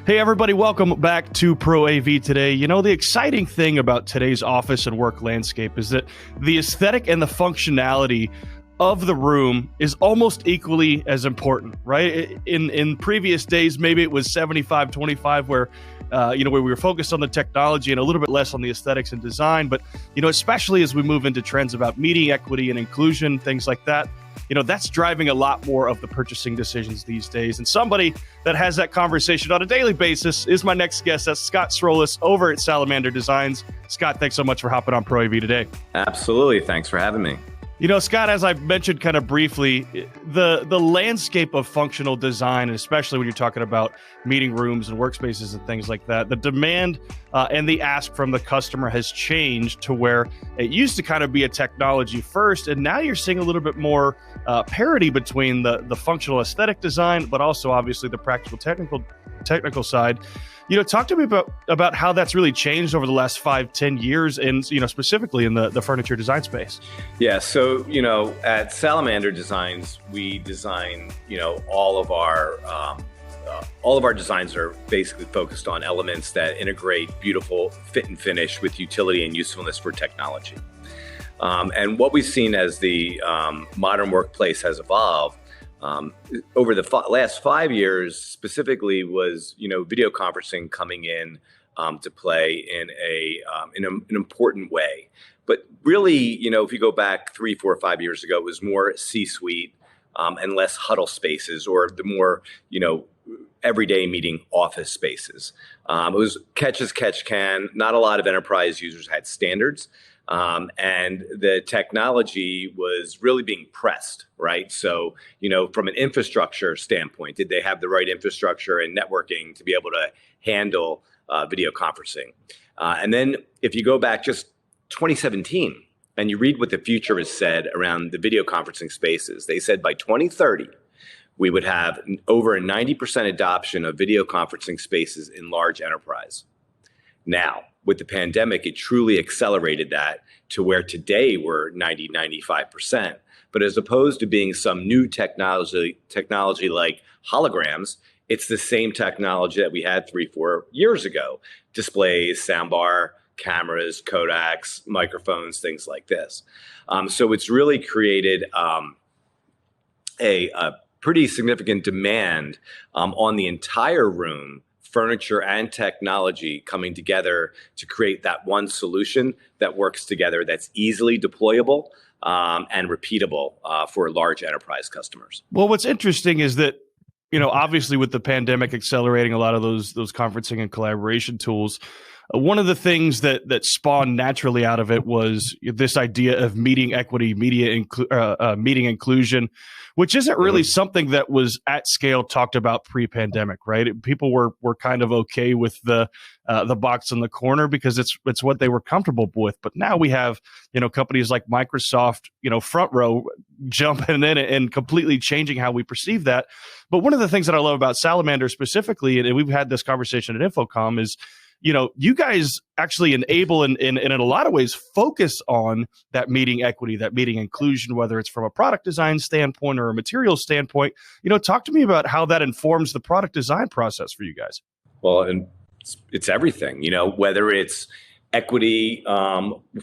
Hey everybody, welcome back to Pro AV today. You know, the exciting thing about today's office and work landscape is that the aesthetic and the functionality of the room is almost equally as important, right? In previous days, maybe it was 75-25 where where we were focused on the technology and a little bit less on the aesthetics and design. But, especially as we move into trends about meeting equity and inclusion, things like that, that's driving a lot more of the purchasing decisions these days. And somebody that has that conversation on a daily basis is my next guest. That's Scott Srolis over at Salamander Designs. Scott, thanks so much for hopping on Pro AV today. Absolutely. Thanks for having me. Scott, as I mentioned kind of briefly, the landscape of functional design, and especially when you're talking about meeting rooms and workspaces and things like that, the demand and the ask from the customer has changed to where it used to kind of be a technology first, and now you're seeing a little bit more parity between the functional aesthetic design, but also obviously the practical technical side. Talk to me about how that's really changed over the last 5-10 years and, specifically in the furniture design space. Yeah. So, at Salamander Designs, we design, all of our designs are basically focused on elements that integrate beautiful fit and finish with utility and usefulness for technology. And what we've seen as the modern workplace has evolved over the last 5 years specifically was, video conferencing coming in to play in an important way. But really, if you go back 3, 4, 5 years ago, it was more C-suite and less huddle spaces, or the more, everyday meeting office spaces. It was catch as catch can. Not a lot of enterprise users had standards. And the technology was really being pressed, right? So, from an infrastructure standpoint, did they have the right infrastructure and networking to be able to handle video conferencing? And then if you go back just 2017 and you read what the future has said around the video conferencing spaces, they said by 2030, we would have over a 90% adoption of video conferencing spaces in large enterprise. Now, with the pandemic, it truly accelerated that to where today we're 95%. But as opposed to being some new technology like holograms, it's the same technology that we had 3-4 years ago. Displays, soundbar, cameras, Kodaks, microphones, things like this. So it's really created a pretty significant demand on the entire room, furniture and technology coming together to create that one solution that works together, that's easily deployable and repeatable for large enterprise customers. Well, what's interesting is that, obviously with the pandemic accelerating a lot of those conferencing and collaboration tools, one of the things that spawned naturally out of it was this idea of meeting equity, meeting inclusion, which isn't really something that was at scale talked about pre-pandemic, right? People were kind of okay with the box in the corner because it's what they were comfortable with. But now we have, companies like Microsoft, front row jumping in and completely changing how we perceive that. But one of the things that I love about Salamander specifically, and we've had this conversation at Infocom, is you guys actually enable and in a lot of ways focus on that meeting equity, that meeting inclusion, whether it's from a product design standpoint or a material standpoint. Talk to me about how that informs the product design process for you guys. Well, and it's everything, whether it's equity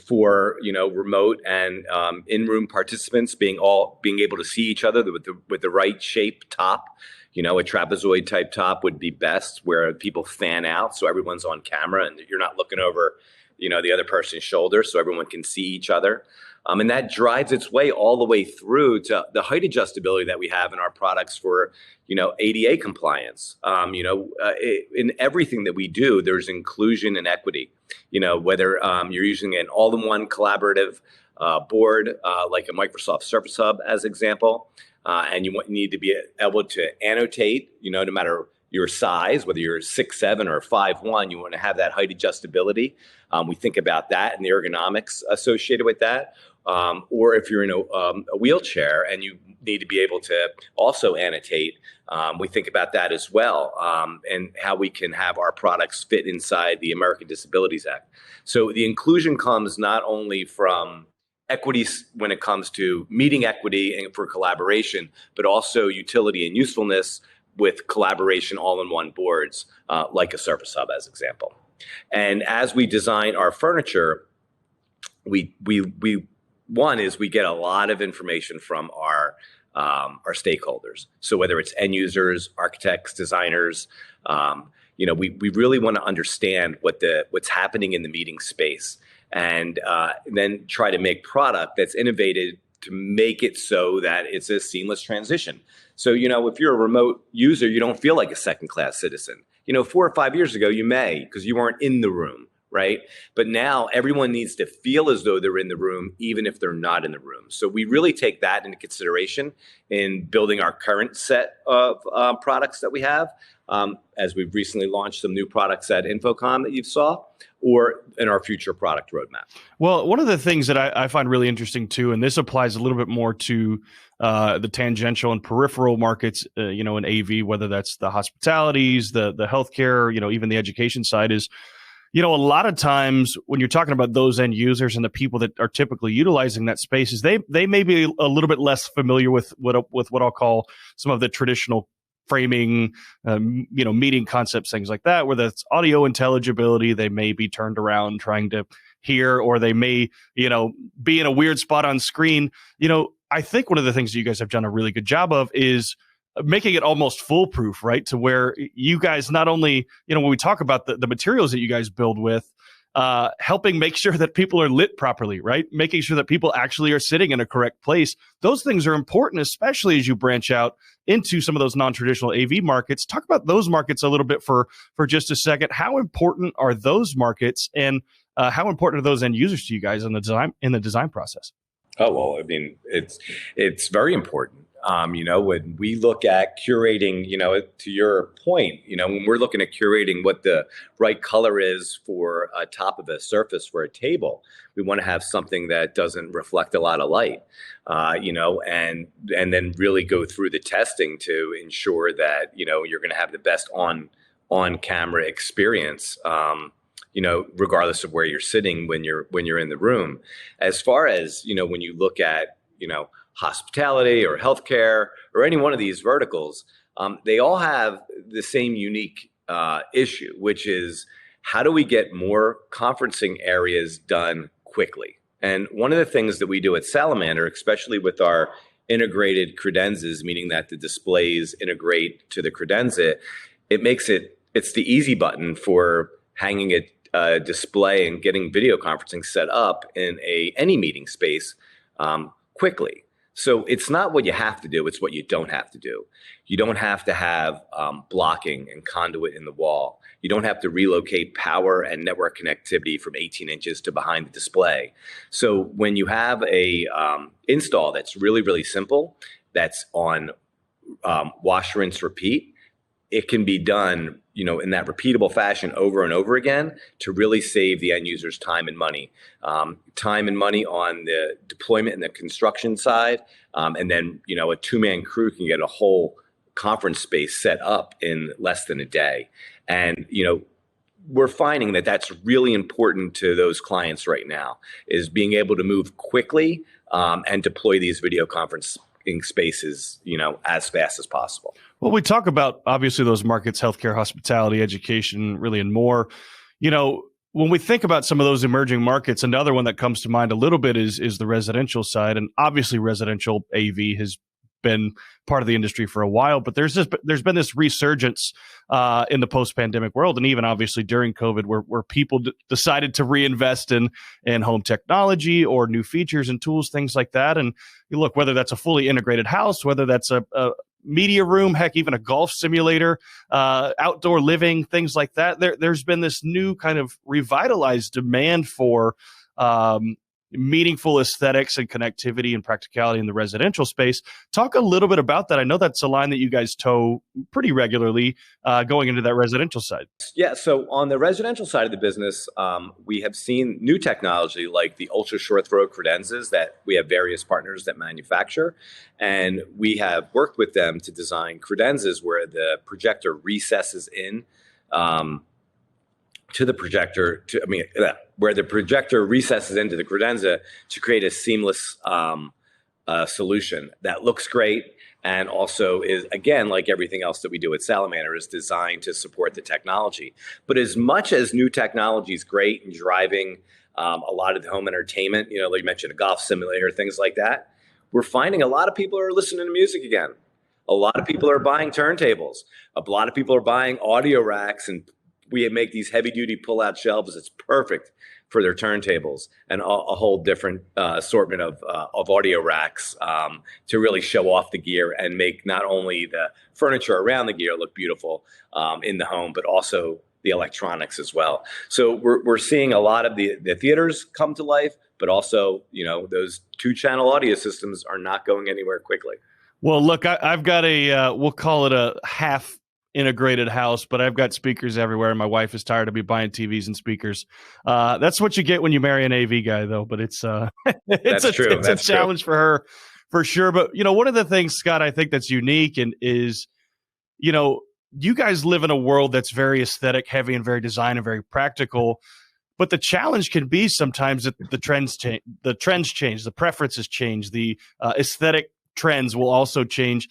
for, remote and in-room participants being able to see each other with the right shape top. A trapezoid type top would be best, where people fan out so everyone's on camera and you're not looking over, the other person's shoulder, so everyone can see each other. And that drives its way all the way through to the height adjustability that we have in our products for, ADA compliance. In everything that we do, there's inclusion and equity. Whether you're using an all-in-one collaborative board like a Microsoft Surface Hub as example, and you need to be able to annotate, no matter your size, whether you're 6'7" or 5'1", you want to have that height adjustability. We think about that and the ergonomics associated with that. Or if you're in a wheelchair and you need to be able to also annotate, we think about that as well, and how we can have our products fit inside the American Disabilities Act. So the inclusion comes not only from equity when it comes to meeting equity and for collaboration, but also utility and usefulness, with collaboration all-in-one boards, like a Surface Hub as example. And as we design our furniture, we one is we get a lot of information from our stakeholders. So whether it's end users, architects, designers, we really want to understand what's happening in the meeting space, and then try to make product that's innovated to make it so that it's a seamless transition. So, if you're a remote user, you don't feel like a second-class citizen. 4 or 5 years ago, you may, because you weren't in the room, right? But now everyone needs to feel as though they're in the room, even if they're not in the room. So we really take that into consideration in building our current set of products that we have, as we've recently launched some new products at InfoComm that you saw, or in our future product roadmap. Well, one of the things that I find really interesting too, and this applies a little bit more to the tangential and peripheral markets, in AV, whether that's the hospitalities, the healthcare, even the education side, is, a lot of times when you're talking about those end users and the people that are typically utilizing that space, is they may be a little bit less familiar with what I'll call some of the traditional framing, meeting concepts, things like that, whether it's audio intelligibility, they may be turned around trying to hear, or they may, be in a weird spot on screen. I think one of the things that you guys have done a really good job of is making it almost foolproof, right? To where you guys not only, when we talk about the materials that you guys build with, helping make sure that people are lit properly, right? Making sure that people actually are sitting in a correct place. Those things are important, especially as you branch out into some of those non-traditional AV markets. Talk about those markets a little bit for just a second. How important are those markets, and how important are those end users to you guys in the design process? Oh, well, I mean, it's very important. When we look at curating, to your point, when we're looking at curating what the right color is for a top of a surface for a table, we want to have something that doesn't reflect a lot of light, and then really go through the testing to ensure that, you're going to have the best on camera experience, regardless of where you're sitting when you're in the room. As far as, when you look at, hospitality or healthcare or any one of these verticals, they all have the same unique issue, which is, how do we get more conferencing areas done quickly? And one of the things that we do at Salamander, especially with our integrated credenzas, meaning that the displays integrate to the credenza, it's the easy button for hanging a display and getting video conferencing set up in any meeting space quickly. So it's not what you have to do, it's what you don't have to do. You don't have to have blocking and conduit in the wall. You don't have to relocate power and network connectivity from 18 inches to behind the display. So when you have a install that's really, really simple, that's on wash, rinse, repeat, it can be done, in that repeatable fashion over and over again to really save the end users time and money. Time and money on the deployment and the construction side. And then, a two-man crew can get a whole conference space set up in less than a day. And, we're finding that that's really important to those clients right now, is being able to move quickly and deploy these video conferencing spaces, as fast as possible. Well, we talk about, obviously, those markets, healthcare, hospitality, education, really, and more. When we think about some of those emerging markets, another one that comes to mind a little bit is the residential side. And obviously, residential AV has been part of the industry for a while, but there's been this resurgence in the post-pandemic world, and even obviously during COVID, where people decided to reinvest in home technology or new features and tools, things like that. And you look, whether that's a fully integrated house, whether that's a media room, heck, even a golf simulator, outdoor living, things like that. There's been this new kind of revitalized demand for meaningful aesthetics and connectivity and practicality in the residential space. Talk a little bit about that. I know that's a line that you guys toe pretty regularly going into that residential side. Yeah, so on the residential side of the business, we have seen new technology like the ultra short throw credenzas that we have various partners that manufacture. And we have worked with them to design credenzas where the projector recesses in to the projector, where the projector recesses into the credenza to create a seamless solution that looks great, and also is, again, like everything else that we do at Salamander, is designed to support the technology. But as much as new technology is great in driving a lot of the home entertainment, like you mentioned, a golf simulator, things like that, we're finding a lot of people are listening to music again. A lot of people are buying turntables. A lot of people are buying audio racks, and we make these heavy-duty pull-out shelves. It's perfect for their turntables, and a whole different assortment of audio racks to really show off the gear and make not only the furniture around the gear look beautiful in the home, but also the electronics as well. So we're seeing a lot of the theaters come to life, but also, those 2-channel audio systems are not going anywhere quickly. Well, look, I've got we'll call it a half integrated house, but I've got speakers everywhere. And my wife is tired of me buying TVs and speakers. That's what you get when you marry an AV guy, though. But it's it's a challenge for her, for sure. But one of the things, Scott, I think that's unique and is, you guys live in a world that's very aesthetic heavy and very design and very practical. But the challenge can be sometimes that the trends change, the preferences change, the aesthetic trends will also change.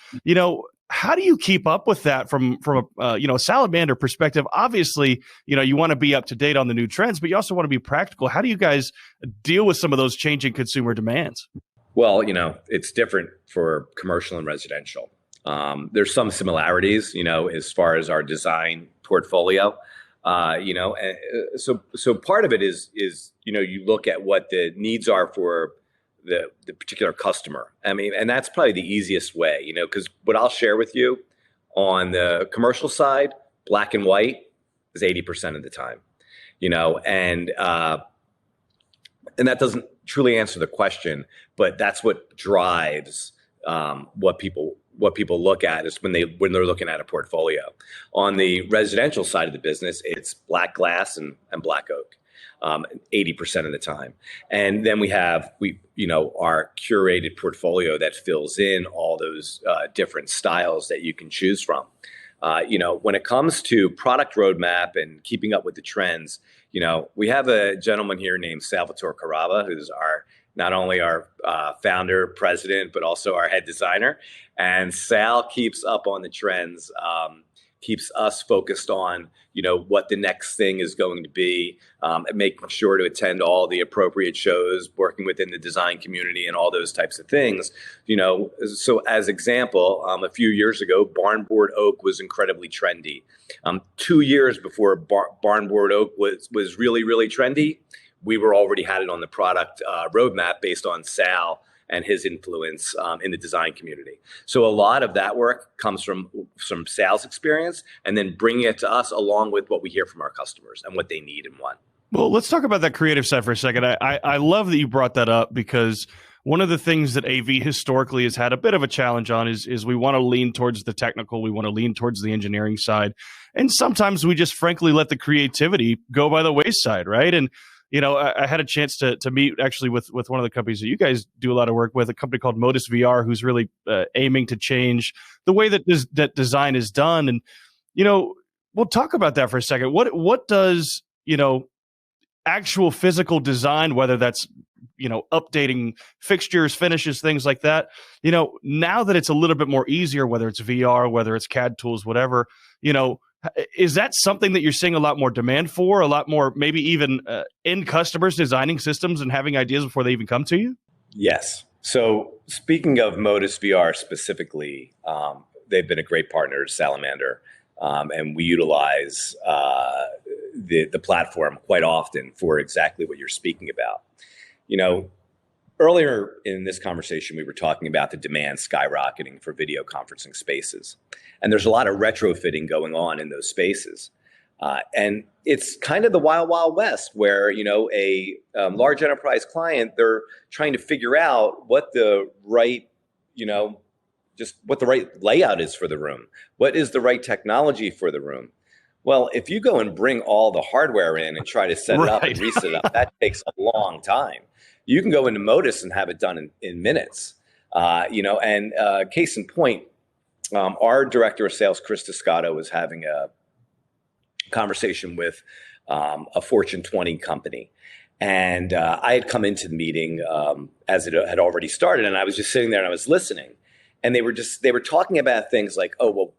How do you keep up with that from a Salamander perspective? Obviously, you want to be up to date on the new trends, but you also want to be practical. How do you guys deal with some of those changing consumer demands? Well, it's different for commercial and residential. There's some similarities, as far as our design portfolio. And so part of it is you look at what the needs are for the particular customer. I mean, and that's probably the easiest way, because what I'll share with you on the commercial side, black and white is 80% of the time, and that doesn't truly answer the question, but that's what drives what people look at is when they're looking at a portfolio. On the residential side of the business, it's black glass and black oak. 80% of the time. And then we have our curated portfolio that fills in all those different styles that you can choose from. When it comes to product roadmap and keeping up with the trends, we have a gentleman here named Salvatore Carava, who's not only our founder, president, but also our head designer. And Sal keeps up on the trends, keeps us focused on, what the next thing is going to be, and making sure to attend all the appropriate shows, working within the design community and all those types of things. So as example, a few years ago, barnboard oak was incredibly trendy. 2 years before barnboard oak was really, really trendy, we were already had it on the product roadmap based on Sal and his influence in the design community. So a lot of that work comes from some sales experience and then bringing it to us along with what we hear from our customers and what they need and want. Well, let's talk about that creative side for a second. I love that you brought that up because one of the things that AV historically has had a bit of a challenge on is we want to lean towards the technical, we want to lean towards the engineering side. And sometimes we just frankly let the creativity go by the wayside, right? And I had a chance to meet actually with one of the companies that you guys do a lot of work with, a company called Modus VR, who's really aiming to change the way that design is done. And, we'll talk about that for a second. What does, actual physical design, whether that's, updating fixtures, finishes, things like that, now that it's a little bit more easier, whether it's VR, whether it's CAD tools, whatever, is that something that you're seeing a lot more demand for, a lot more maybe even end customers designing systems and having ideas before they even come to you? Yes. So speaking of Modus VR specifically, they've been a great partner to Salamander, and we utilize the platform quite often for exactly what you're speaking about. Earlier in this conversation, we were talking about the demand skyrocketing for video conferencing spaces. And there's a lot of retrofitting going on in those spaces. And it's kind of the wild, wild west where, a large enterprise client, they're trying to figure out what the right, what the right layout is for the room. What is the right technology for the room? Well, if you go and bring all the hardware in and try to set it up and reset it up, that takes a long time. You can go into Modus and have it done in minutes, and case in point, our director of sales, Chris Descato, was having a conversation with a Fortune 20 company. And I had come into the meeting as it had already started, and I was just sitting there and I was listening. and they were talking about things like, oh, well,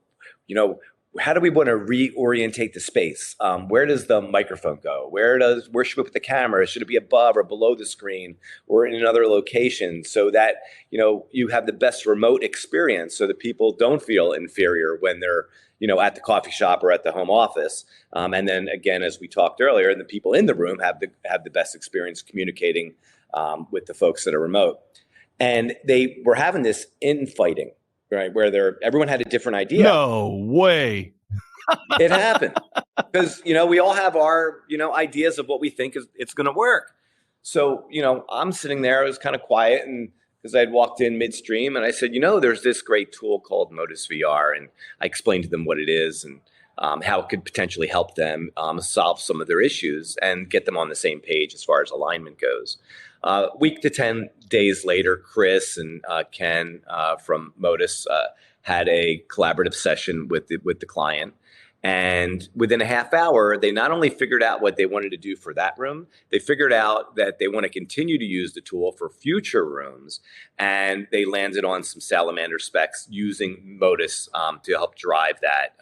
how do we want to reorientate the space? Where does the microphone go? Where should we put the camera? Should it be above or below the screen or in another location, so that you have the best remote experience, so that people don't feel inferior when they're at the coffee shop or at the home office. And then again, as we talked earlier, the people in the room have the best experience communicating with the folks that are remote. And they were having this infighting, right, where everyone had a different idea. No way. It happened because we all have our ideas of what we think it's going to work. So I'm sitting there. I was kind of quiet, and because I had walked in midstream, and I said, there's this great tool called Modus VR, and I explained to them what it is and how it could potentially help them solve some of their issues and get them on the same page as far as alignment goes. Week to 10 days later, Chris and Ken from Modus had a collaborative session with the client. And within a half hour, they not only figured out what they wanted to do for that room, they figured out that they want to continue to use the tool for future rooms. And they landed on some Salamander specs using Modus to help drive that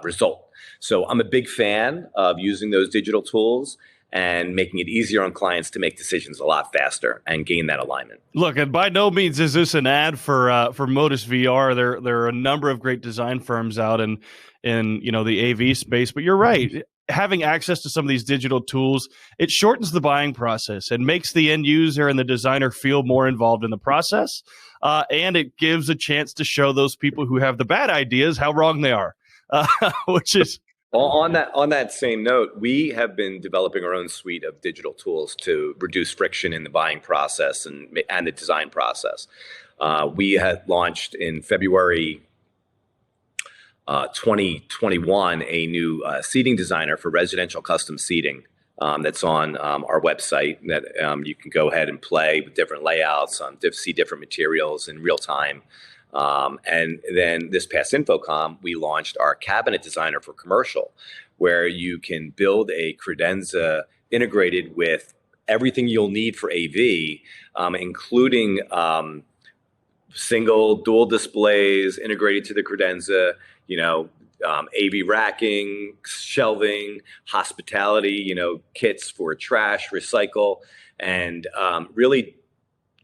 result. So I'm a big fan of using those digital tools and making it easier on clients to make decisions a lot faster and gain that alignment. Look, and by no means is this an ad for Modus VR. There are a number of great design firms out in the AV space, but you're right. Having access to some of these digital tools, it shortens the buying process and makes the end user and the designer feel more involved in the process, and it gives a chance to show those people who have the bad ideas how wrong they are, which is. On that same note, we have been developing our own suite of digital tools to reduce friction in the buying process and the design process. We had launched in February 2021 a new seating designer for residential custom seating that's on our website that you can go ahead and play with different layouts, see different materials in real time. And then this past InfoComm, we launched our cabinet designer for commercial, where you can build a credenza integrated with everything you'll need for AV, including single, dual displays integrated to the credenza, AV racking, shelving, hospitality, kits for trash, recycle, and really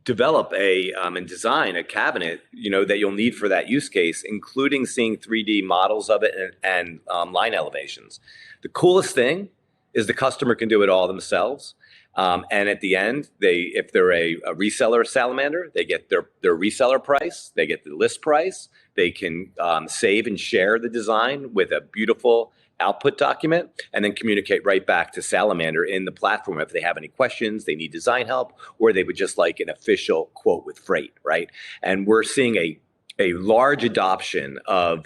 develop and design a cabinet, that you'll need for that use case, including seeing 3D models of it and line elevations. The coolest thing is the customer can do it all themselves. And at the end, if they're a reseller of Salamander, they get their reseller price, they get the list price, they can save and share the design with a beautiful output document, and then communicate right back to Salamander in the platform if they have any questions, they need design help, or they would just like an official quote with freight, right? And we're seeing a large adoption of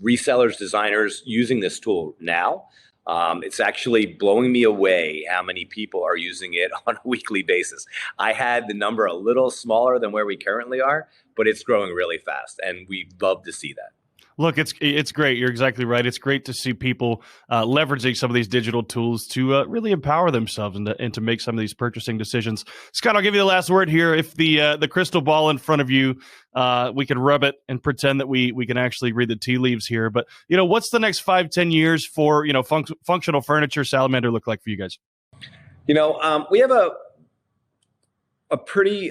resellers, designers using this tool now. It's actually blowing me away how many people are using it on a weekly basis. I had the number a little smaller than where we currently are, but it's growing really fast, and we love to see that. Look, it's great. You're exactly right. It's great to see people leveraging some of these digital tools to really empower themselves and to make some of these purchasing decisions. Scott, I'll give you the last word here. If the crystal ball in front of you, we can rub it and pretend that we can actually read the tea leaves here. But what's the next 5-10 years for functional furniture Salamander look like for you guys? We have a pretty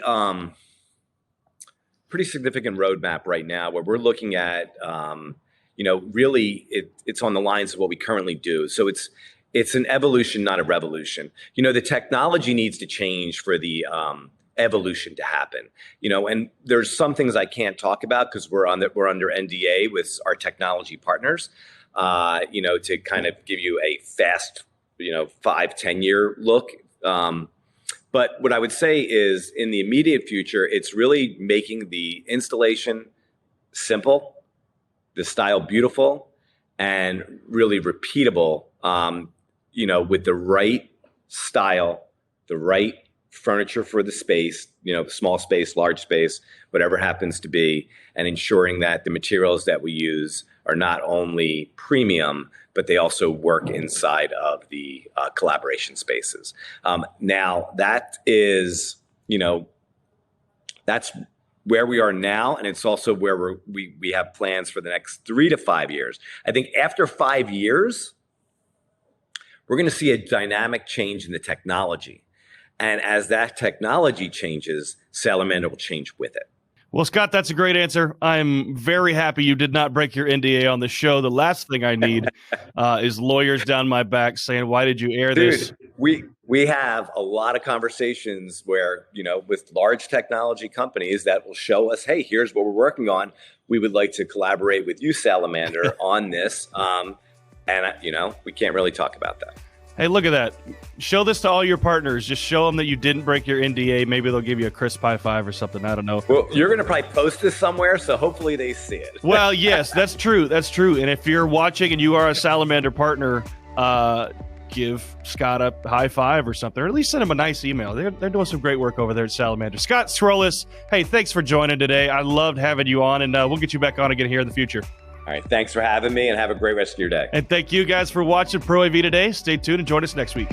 significant roadmap right now where we're looking at, really it's on the lines of what we currently do. So it's an evolution, not a revolution. The technology needs to change for the evolution to happen. And there's some things I can't talk about because we're under NDA with our technology partners. To kind of give you a fast, 5-10 year look. But what I would say is in the immediate future, it's really making the installation simple, the style beautiful, and really repeatable, with the right style, the right furniture for the space, small space, large space, whatever happens to be, and ensuring that the materials that we use are not only premium, but they also work inside of the collaboration spaces. Now that is, that's where we are now, and it's also where we have plans for the next 3 to 5 years. I think after 5 years, we're going to see a dynamic change in the technology. And as that technology changes, Salamander will change with it. Well, Scott, that's a great answer. I'm very happy you did not break your NDA on the show. The last thing I need is lawyers down my back saying, why did you air this? We have a lot of conversations where, with large technology companies that will show us, hey, here's what we're working on. We would like to collaborate with you, Salamander, on this. We can't really talk about that. Hey, look at that. Show this to all your partners. Just show them that you didn't break your NDA. Maybe they'll give you a crisp high five or something. I don't know. Well, you're going to probably post this somewhere, so hopefully they see it. Well, yes, that's true. That's true. And if you're watching and you are a Salamander partner, give Scott a high five or something, or at least send him a nice email. They're doing some great work over there at Salamander. Scott Srolis, hey, thanks for joining today. I loved having you on, and we'll get you back on again here in the future. All right. Thanks for having me, and have a great rest of your day. And thank you guys for watching Pro AV today. Stay tuned and join us next week.